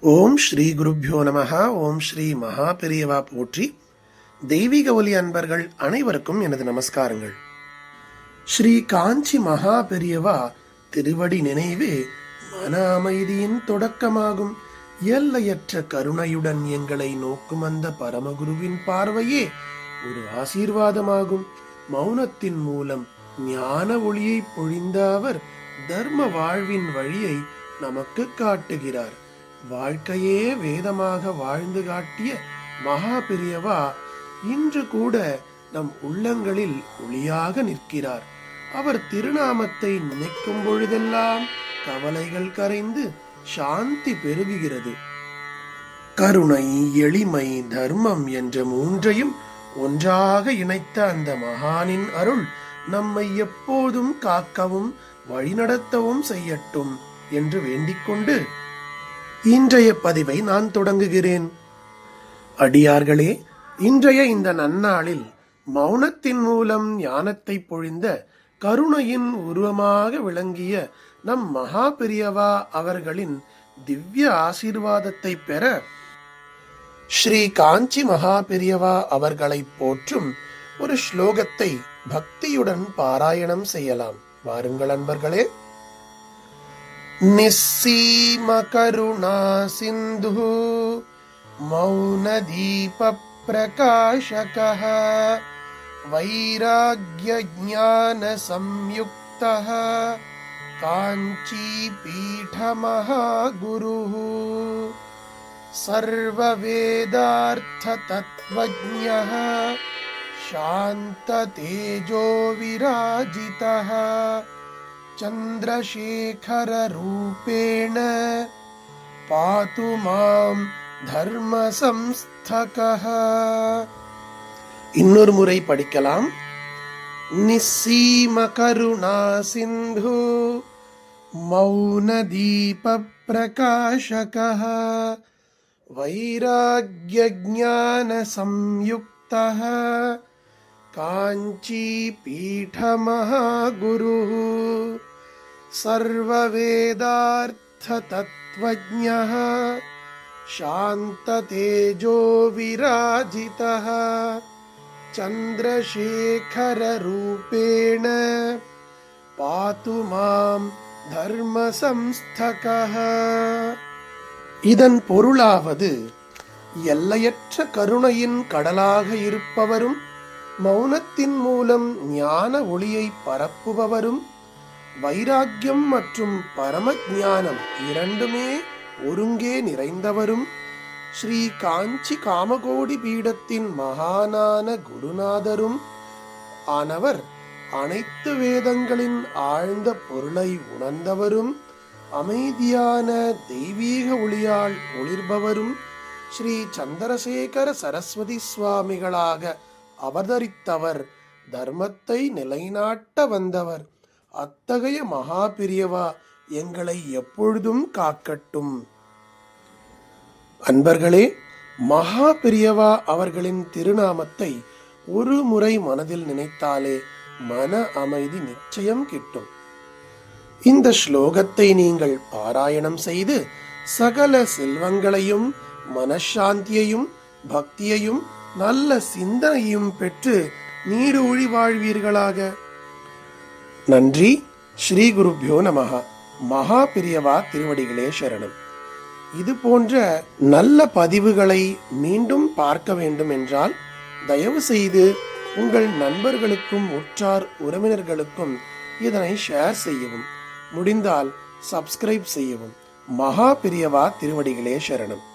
ஓம் ஸ்ரீ குருப்யோ நமஹ. ஓம் ஸ்ரீ மகா பெரியவா போற்றி. தெய்வீக ஒலி அன்பர்கள் அனைவருக்கும் எனது நமஸ்காரங்கள். ஸ்ரீ காஞ்சி மகா பெரியவா திருவடி நினைவே மன அமைதியின் தொடக்கமாகும். எல்லையற்ற கருணையுடன் எங்களை நோக்கும் அந்த பரமகுருவின் பார்வையே ஒரு ஆசீர்வாதமாகும். மௌனத்தின் மூலம் ஞான ஒளியை பொழிந்த அவர் தர்ம வாழ்வின் வழியை நமக்கு காட்டுகிறார். வாழ்க்கையே வேதமாக வாழ்ந்து காட்டிய மகா பெரியவா இன்று கூட நம் உள்ளங்களில் ஒளியாக நிற்கிறார். அவர் திருநாமத்தை நினைக்கும் பொழுதெல்லாம் கவலைகள் கரைந்து சாந்தி பெருகுகிறது. கருணை, எளிமை, தர்மம் என்ற மூன்றையும் ஒன்றாக இணைத்த அந்த மகானின் அருள் நம்மை எப்போதும் காக்கவும் வழிநடத்தவும் செய்யட்டும் என்று வேண்டிக்கொண்டு இன்றைய பதிவை நான் தொடங்குகிறேன். அடியார்களே, இன்றைய இந்த நன்னாளில் மௌனத்தின் மூலம் ஞானத்தை பொழிந்த கருணையின் உருவமாக விளங்கிய நம் மகா பெரியவா அவர்களின் திவ்ய ஆசீர்வாதத்தை பெற ஸ்ரீ காஞ்சி மகா பெரியவா அவர்களை போற்றும் ஒரு ஸ்லோகத்தை பக்தியுடன் பாராயணம் செய்யலாம். வாருங்கள் அன்பர்களே. நிஸ்ஸீம கருணா சிந்து மௌன தீப பிரகாஷகः வைராக்ய ஞான சம்யுக்தः காஞ்சி பீட மகாகுருः சர்வ வேதார்த்த தத்வஜ்ஞः சாந்த தேஜோ விராஜிதः சந்திரசேகர ரூபேண பாது மாம் தர்ம சம்ஸ்தகः. இன்னொரு முறை படிக்கலாம். நிஸ்ஸீம கருணா சிந்து மௌன தீப பிரகாஷகः வைராக்ய ஞான சம்யுக்தः காஞ்சி பீட மகாகுருः சர்வ வேதார்த்த தத்வஜ்ஞः சாந்த தேஜோ விராஜிதः சந்திரசேகர ரூபேண பாது மாம் தர்ம சம்ஸ்தகः. இதன் பொருளாவது, எல்லையற்ற கருணையின் கடலாக இருப்பவரும் மௌனத்தின் மூலம் ஞான ஒளியை பரப்புபவரும் வைராக்கியம் மற்றும் பரம ஞானம் இரண்டுமே ஒருங்கே நிறைந்தவரும் ஸ்ரீ காஞ்சி காமகோடி பீடத்தின் மகானான குருநாதரும் ஆனவர் அனைத்து வேதங்களின் ஆழ்ந்த பொருளை உணர்ந்தவரும் அமைதியான தெய்வீக ஒளியால் ஒளிர்பவரும் ஸ்ரீ சந்திரசேகர சரஸ்வதி சுவாமிகளாக அவதரித்தவர், தர்மத்தை நிலைநாட்ட வந்தவர். அத்தகைய மகா பெரியவா எங்களை எப்பொழுதும் காக்கட்டும். அன்பர்களே, மகா பெரியவா அவர்களின் திருநாமத்தை ஒரு முறை மனதில் நினைத்தாலே மன அமைதி நிச்சயம் கிட்டும். இந்த ஸ்லோகத்தை நீங்கள் பாராயணம் செய்து சகல செல்வங்களையும் மனசாந்தியையும் பக்தியையும் நல்ல சிந்தனையும் பெற்று நீடூழி வாழ்வீர்களாக. நன்றி. ஸ்ரீ குருப்யோ நமஹ. மகா பெரியவா திருவடிகளே சரணம். இது போன்ற நல்ல பதிவுகளை மீண்டும் பார்க்க வேண்டும் என்றால் தயவு செய்து உங்கள் நண்பர்களுக்கும் உற்றார் உறவினர்களுக்கும் இதனை ஷேர் செய்யவும், முடிந்தால் சப்ஸ்கிரைப் செய்யவும். மகா பெரியவா திருவடிகளே சரணம்.